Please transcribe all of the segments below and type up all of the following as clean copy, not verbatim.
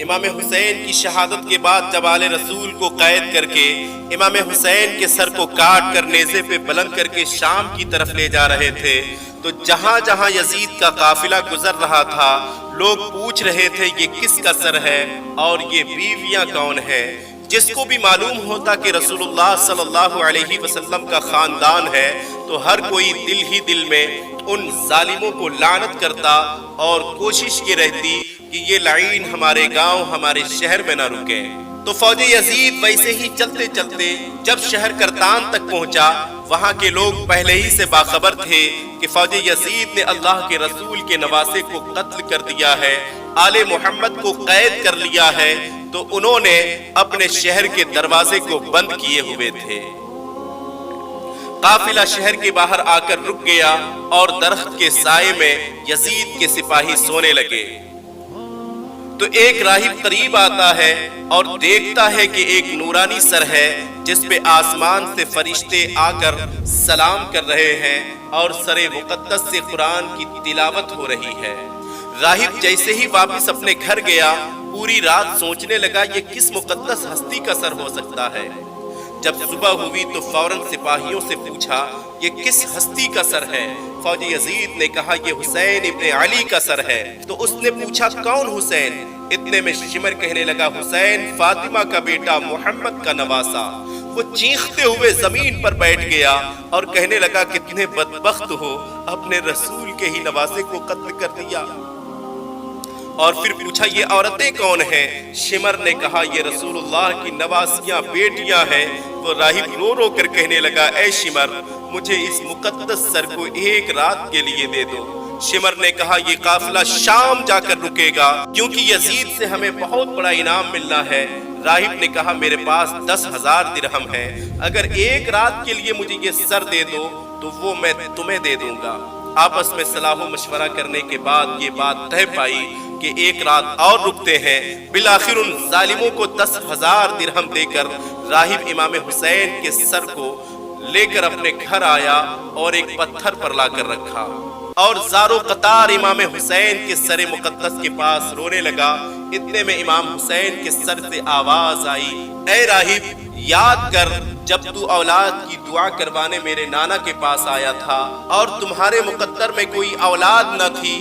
امام حسین کی شہادت کے بعد جب آل رسول کو قید کر کے امام حسین کے سر کو کاٹ کر نیزے پہ بلند کر کے شام کی طرف لے جا رہے تھے تو جہاں جہاں یزید کا قافلہ گزر رہا تھا لوگ پوچھ رہے تھے یہ کس کا سر ہے اور یہ بیویاں کون ہیں۔ جس کو بھی معلوم ہوتا کہ رسول اللہ صلی اللہ علیہ وسلم کا خاندان ہے تو ہر کوئی دل ہی دل میں ان ظالموں کو لعنت کرتا اور کوشش یہ رہتی کہ یہ لعین ہمارے گاؤں ہمارے شہر میں نہ رکے۔ تو فوج یزید ویسے ہی چلتے چلتے جب شہر کرتان تک پہنچا، وہاں کے لوگ پہلے ہی سے باخبر تھے کہ فوج یزید نے اللہ کے رسول کے نواسے کو قتل کر دیا ہے، آل محمد کو قید کر لیا ہے، تو انہوں نے اپنے شہر کے دروازے کو بند کیے ہوئے تھے۔ قافلہ شہر کے باہر آ کر رک گیا اور درخت کے سائے میں یزید کے سپاہی سونے لگے۔ تو ایک راہب قریب آتا ہے اور دیکھتا ہے کہ ایک نورانی سر ہے جس پہ آسمان سے فرشتے آ کر سلام کر رہے ہیں اور سر مقدس سے قرآن کی تلاوت ہو رہی ہے۔ راہب جیسے ہی واپس اپنے گھر گیا پوری رات سوچنے لگا یہ کس مقدس ہستی کا سر ہو سکتا ہے۔ جب صبح ہوئی تو فوراً سپاہیوں سے پوچھا یہ کس ہستی کا سر ہے؟ فوج یزید نے کہا یہ حسین ابن علی کا سر ہے۔ تو اس نے پوچھا کون حسین؟ اتنے میں شمر کہنے لگا حسین فاطمہ کا بیٹا محمد کا نواسا۔ وہ چیختے ہوئے زمین پر بیٹھ گیا اور کہنے لگا کتنے بدبخت ہو، اپنے رسول کے ہی نواسے کو قتل کر دیا۔ اور پھر پوچھا یہ عورتیں کون ہیں؟ شمر نے کہا یہ رسول اللہ کی نواسیاں بیٹیاں ہیں۔ وہ راہب رو رو کر کہنے لگا اے شمر مجھے اس مقدس سر کو ایک رات کے لیے دے دو۔ شمر نے کہا یہ قافلہ شام جا کر رکے گا کیونکہ یزید سے ہمیں بہت بڑا انعام ملنا ہے۔ راہب نے کہا میرے پاس 10,000 درہم ہے، اگر ایک رات کے لیے مجھے یہ سر دے دو تو وہ میں تمہیں دے دوں گا۔ آپس میں صلاح و مشورہ کرنے کے بعد یہ بات طے پائی کہ ایک رات اور رکتے ہیں۔ بالآخر ان ظالموں کو 10,000 درہم دے کر راہب امام حسین کے سر کو لے کر اپنے گھر آیا اور ایک پتھر پر لا کر رکھا اور زارو قطار امام حسین کے سر مقدس کے پاس رونے لگا۔ اتنے میں امام حسین کے سر سے آواز آئی اے راہب یاد کر جب تو اولاد کی دعا کروانے میرے نانا کے پاس آیا تھا اور تمہارے مقدر میں کوئی اولاد نہ تھی،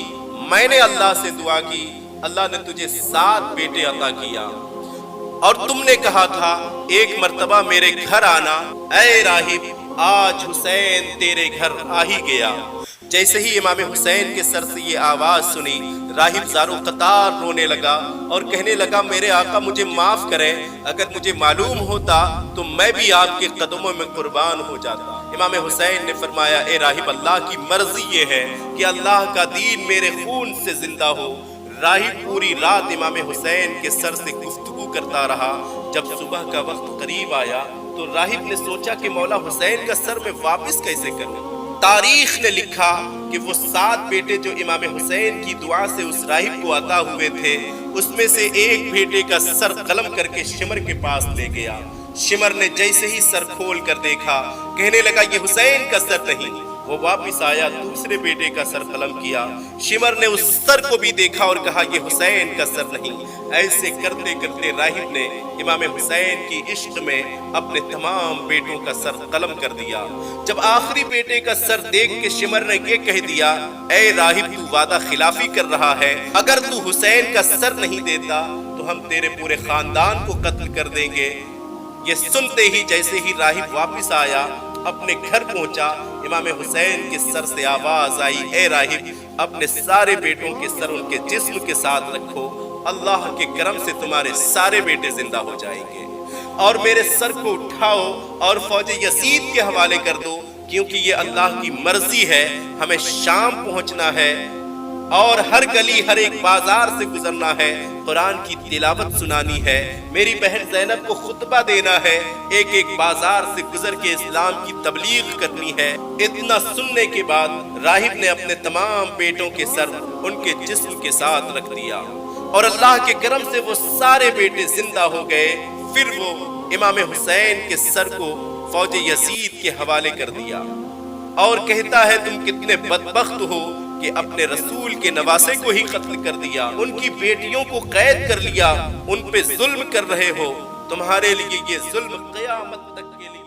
میں نے اللہ سے دعا کی، اللہ نے تجھے 7 بیٹے عطا کیا اور تم نے کہا تھا ایک مرتبہ میرے گھر آنا۔ اے راہب آج حسین تیرے گھر آ ہی گیا۔ جیسے ہی امام حسین کے سر سے یہ آواز سنی راہب زارو قطار رونے لگا اور کہنے لگا میرے آقا مجھے معاف کریں، اگر مجھے معلوم ہوتا تو میں بھی آپ کے قدموں میں قربان ہو جاتا۔ امام حسین نے فرمایا اے راہب اللہ کی مرضی یہ ہے کہ اللہ کا دین میرے خون سے زندہ ہو۔ راہب پوری رات امام حسین کے سر سے گفتگو کرتا رہا۔ جب صبح کا وقت قریب آیا تو راہب نے سوچا کہ مولا حسین کا سر میں واپس کیسے کروں۔ تاریخ نے لکھا کہ وہ 7 بیٹے جو امام حسین کی دعا سے اس راہب کو عطا ہوئے تھے اس میں سے ایک بیٹے کا سر قلم کر کے شمر کے پاس لے گیا۔ شمر نے جیسے ہی سر کھول کر دیکھا کہنے لگا یہ حسین کا سر نہیں۔ وہ واپس آیا دوسرے بیٹے کا سر قلم کیا، شمر نے اس سر کو بھی دیکھا اور کہا یہ حسین کا سر نہیں۔ ایسے کرتے کرتے راہب نے امام حسین کی عشق میں اپنے تمام بیٹوں کا سر قلم کر دیا۔ جب آخری بیٹے کا سر دیکھ کے شمر نے یہ کہہ دیا اے راہب تو وعدہ خلافی کر رہا ہے، اگر تو حسین کا سر نہیں دیتا تو ہم تیرے پورے خاندان کو قتل کر دیں گے۔ یہ سنتے ہی جیسے ہی راہب واپس آیا اپنے گھر پہنچا امام حسین کے سر سے آواز آئی اے راہب اپنے سارے بیٹوں کے سر ان کے جسم کے ساتھ رکھو، اللہ کے کرم سے تمہارے سارے بیٹے زندہ ہو جائیں گے، اور میرے سر کو اٹھاؤ اور فوج یزید کے حوالے کر دو کیونکہ یہ اللہ کی مرضی ہے، ہمیں شام پہنچنا ہے اور ہر گلی ہر ایک بازار سے گزرنا ہے، قرآن کی تلاوت سنانی ہے، میری بہن زینب کو خطبہ دینا ہے، ایک ایک بازار سے گزر کے اسلام کی تبلیغ کرنی ہے۔ اتنا سننے کے بعد راہب نے اپنے تمام بیٹوں کے سر ان کے جسم کے ساتھ رکھ دیا اور اللہ کے کرم سے وہ سارے بیٹے زندہ ہو گئے۔ پھر وہ امام حسین کے سر کو فوج یزید کے حوالے کر دیا اور کہتا ہے تم کتنے بدبخت ہو کہ اپنے رسول کے نواسے کو ہی قتل کر دیا، ان کی بیٹیوں کو قید کر لیا، ان پہ ظلم کر رہے ہو، تمہارے لیے یہ ظلم قیامت تک کے لیے